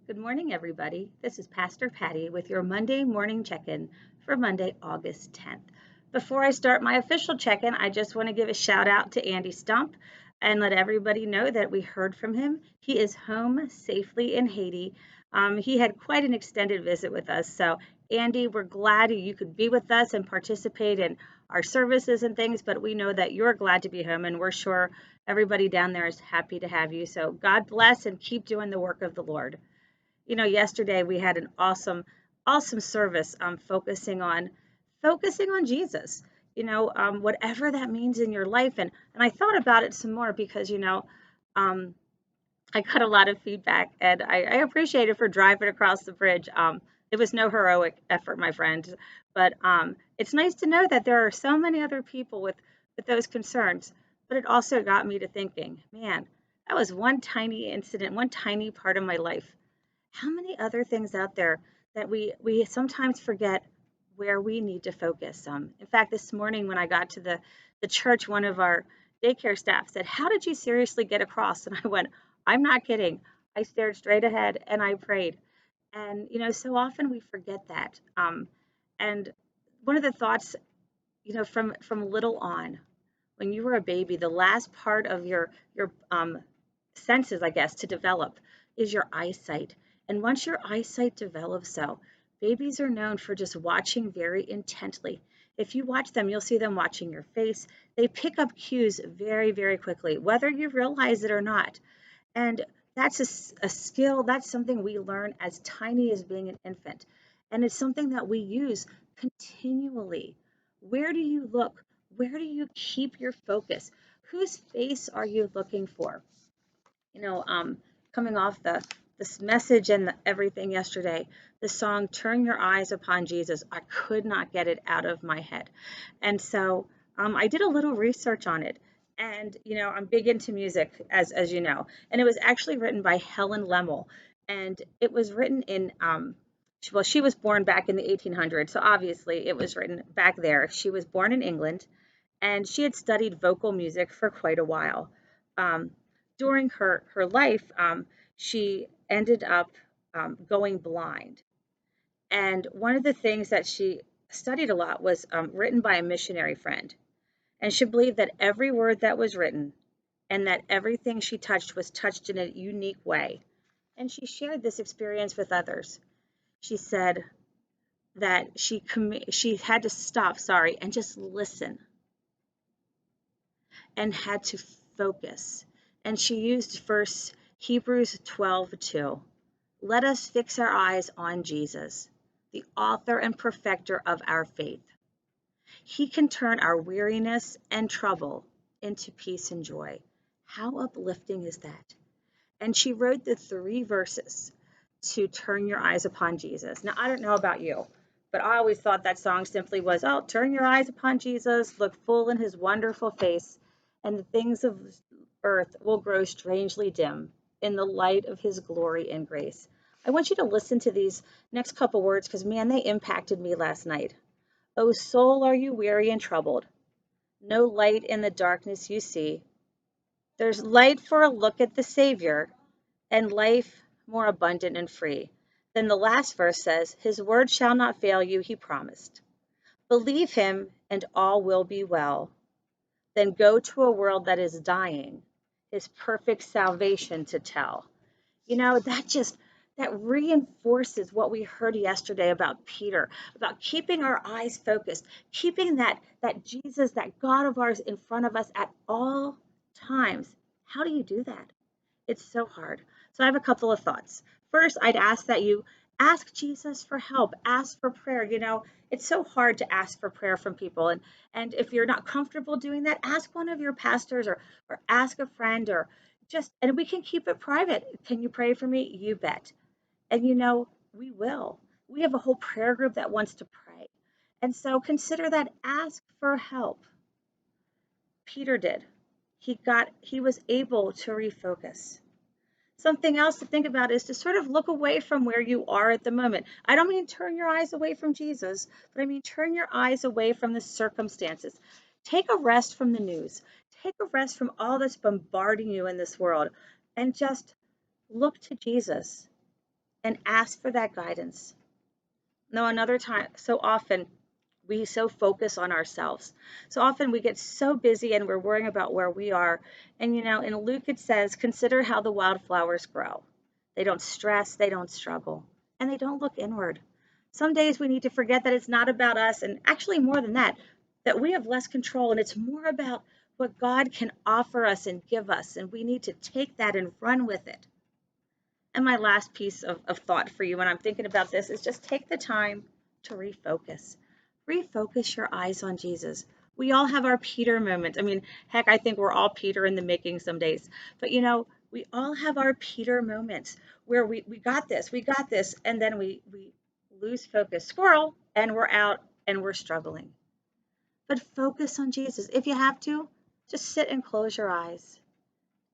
Good morning, everybody. This is Pastor Patti with your Monday morning check-in for Monday, August 10th. Before I start my official check-in, I just want to give a shout out to Andy Stump and let everybody know that we heard from him. He is home safely in Haiti. He had quite an extended visit with us. So, Andy, we're glad you could be with us and participate in our services and things, but we know that you're glad to be home, and we're sure everybody down there is happy to have you. So, God bless and keep doing the work of the Lord. Yesterday we had an awesome service focusing on Jesus. Whatever that means in your life, and I thought about it some more because um, I got a lot of feedback, and I appreciate it for driving across the bridge. It was no heroic effort, my friend, but it's nice to know that there are so many other people with those concerns. But it also got me to thinking, man, that was one tiny incident, one tiny part of my life. How many other things out there that we sometimes forget where we need to focus? In fact, this morning when I got to the church, one of our daycare staff said, "How did you seriously get across?" And I went, "I'm not kidding. I stared straight ahead and I prayed." And so often we forget that. And one of the thoughts, from little on, when you were a baby, the last part of your senses, I guess, to develop is your eyesight. And once your eyesight develops, babies are known for just watching very intently. If you watch them, you'll see them watching your face. They pick up cues very, very quickly, whether you realize it or not. And that's a skill, that's something we learn as tiny as being an infant. And it's something that we use continually. Where do you look? Where do you keep your focus? Whose face are you looking for? you know, um, Coming off this message and everything yesterday, the song "Turn Your Eyes Upon Jesus," I could not get it out of my head, and so I did a little research on it. And I'm big into music, as you know, and it was actually written by Helen Lemmel, and it was written in well, she was born back in the 1800s, so obviously it was written back there. She was born in England, and she had studied vocal music for quite a while. Um, During her life, she ended up going blind. And one of the things that she studied a lot was written by a missionary friend. And she believed that every word that was written and that everything she touched was touched in a unique way. And she shared this experience with others. She said that she had to stop, sorry, and just listen and had to focus. And she used verse Hebrews 12:2. Let us fix our eyes on Jesus, the author and perfecter of our faith. He can turn our weariness and trouble into peace and joy. How uplifting is that? And she wrote the 3 verses to turn your eyes upon Jesus. Now, I don't know about you, but I always thought that song simply was, oh, turn your eyes upon Jesus, look full in his wonderful face, and the things of earth will grow strangely dim in the light of his glory and grace. I want you to listen to these next couple words because, man, they impacted me last night. O soul, are you weary and troubled? No light in the darkness you see. There's light for a look at the Savior and life more abundant and free. Then the last verse says, his word shall not fail you, he promised. Believe him and all will be well. Then go to a world that is dying, his perfect salvation to tell. That reinforces what we heard yesterday about Peter, about keeping our eyes focused, keeping that Jesus, that God of ours in front of us at all times. How do you do that? It's so hard. So I have a couple of thoughts. First, I'd ask that you ask Jesus for help, ask for prayer. It's so hard to ask for prayer from people. And if you're not comfortable doing that, ask one of your pastors or ask a friend or and we can keep it private. Can you pray for me? You bet. And we will. We have a whole prayer group that wants to pray. And so consider that, ask for help. Peter did. He was able to refocus. Something else to think about is to sort of look away from where you are at the moment. I don't mean turn your eyes away from Jesus, but I mean turn your eyes away from the circumstances. Take a rest from the news. Take a rest from all that's bombarding you in this world and just look to Jesus and ask for that guidance. No, another time, so often we so focus on ourselves. So often we get so busy and we're worrying about where we are. And in Luke it says, consider how the wildflowers grow. They don't stress, they don't struggle, and they don't look inward. Some days we need to forget that it's not about us, and actually more than that, that we have less control and it's more about what God can offer us and give us. And we need to take that and run with it. And my last piece of thought for you when I'm thinking about this is just take the time to refocus. Refocus your eyes on Jesus. We all have our Peter moments. I mean, heck, I think we're all Peter in the making some days. But we all have our Peter moments where we got this, and then we lose focus, squirrel, and we're out and we're struggling. But focus on Jesus. If you have to, just sit and close your eyes.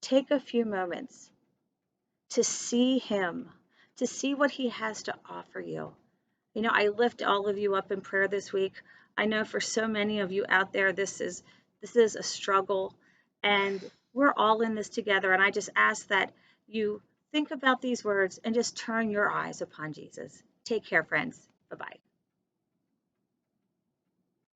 Take a few moments to see him, to see what he has to offer you. I lift all of you up in prayer this week. I know for so many of you out there, this is a struggle, and we're all in this together. And I just ask that you think about these words and just turn your eyes upon Jesus. Take care, friends. Bye-bye.